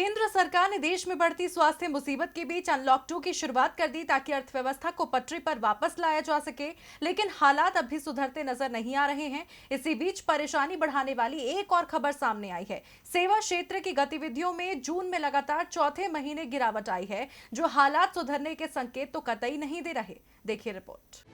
केंद्र सरकार ने देश में बढ़ती स्वास्थ्य मुसीबत के बीच अनलॉक 2 की शुरुआत कर दी ताकि अर्थव्यवस्था को पटरी पर वापस लाया जा सके, लेकिन हालात अभी सुधरते नजर नहीं आ रहे हैं। इसी बीच परेशानी बढ़ाने वाली एक और खबर सामने आई है। सेवा क्षेत्र की गतिविधियों में जून में लगातार चौथे महीने गिरावट आई है, जो हालात सुधरने के संकेत तो कतई नहीं दे रहे। देखिए रिपोर्ट।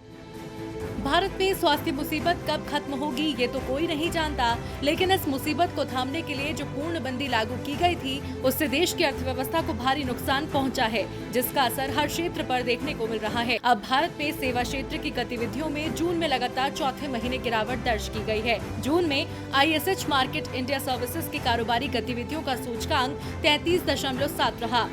भारत में स्वास्थ्य मुसीबत कब खत्म होगी ये तो कोई नहीं जानता, लेकिन इस मुसीबत को थामने के लिए जो पूर्णबंदी लागू की गई थी, उससे देश की अर्थव्यवस्था को भारी नुकसान पहुंचा है, जिसका असर हर क्षेत्र पर देखने को मिल रहा है। अब भारत में सेवा क्षेत्र की गतिविधियों में जून में लगातार चौथे महीने गिरावट दर्ज की गई है। जून में ISH मार्केट इंडिया सर्विसेज की कारोबारी गतिविधियों का सूचकांक 33.7 रहा।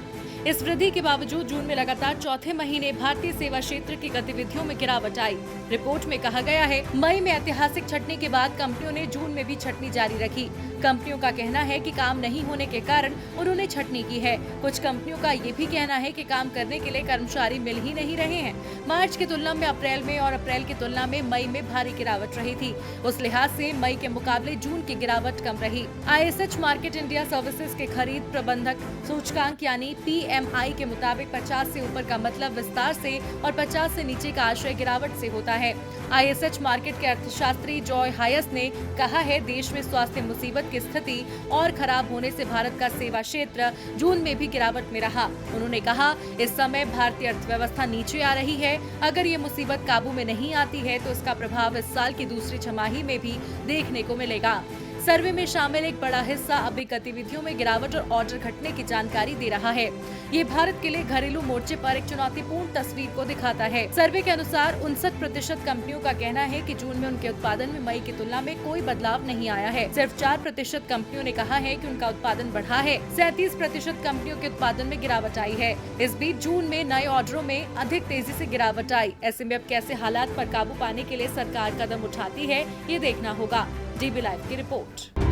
इस वृद्धि के बावजूद जून में लगातार चौथे महीने भारतीय सेवा क्षेत्र की गतिविधियों में गिरावट आई। रिपोर्ट में कहा गया है, मई में ऐतिहासिक छंटनी के बाद कंपनियों ने जून में भी छंटनी जारी रखी। कंपनियों का कहना है कि काम नहीं होने के कारण उन्होंने छंटनी की है। कुछ कंपनियों का ये भी कहना है कि काम करने के लिए कर्मचारी मिल ही नहीं रहे हैं। मार्च की तुलना में अप्रैल में और अप्रैल की तुलना में मई में भारी गिरावट रही थी। उस लिहाज से मई के मुकाबले जून की गिरावट कम रही। ISH मार्केट इंडिया सर्विसेज के खरीद प्रबंधक सूचकांक यानी PMI के मुताबिक 50 से ऊपर का मतलब विस्तार से और 50 से नीचे का आशय गिरावट से होता है। ISH मार्केट के अर्थशास्त्री जॉय हायस ने कहा है, देश में स्वास्थ्य मुसीबत की स्थिति और खराब होने से भारत का सेवा क्षेत्र जून में भी गिरावट में रहा। उन्होंने कहा, इस समय भारतीय अर्थव्यवस्था नीचे आ रही है। अगर ये मुसीबत काबू में नहीं आती है तो इसका प्रभाव इस साल की दूसरी छमाही में भी देखने को मिलेगा। सर्वे में शामिल एक बड़ा हिस्सा अभी गतिविधियों में गिरावट और ऑर्डर घटने की जानकारी दे रहा है। ये भारत के लिए घरेलू मोर्चे पर एक चुनौतीपूर्ण तस्वीर को दिखाता है। सर्वे के अनुसार 59% कंपनियों का कहना है कि जून में उनके उत्पादन में मई की तुलना में कोई बदलाव नहीं आया है। सिर्फ 4% कंपनियों ने कहा है कि उनका उत्पादन बढ़ा है। 37% कंपनियों के उत्पादन में गिरावट आई है। इस बीच जून में नए ऑर्डरों में अधिक तेजी से गिरावट आई। ऐसे में अब कैसे हालात पर काबू पाने के लिए सरकार कदम उठाती है, ये देखना होगा। DB लाइव की रिपोर्ट।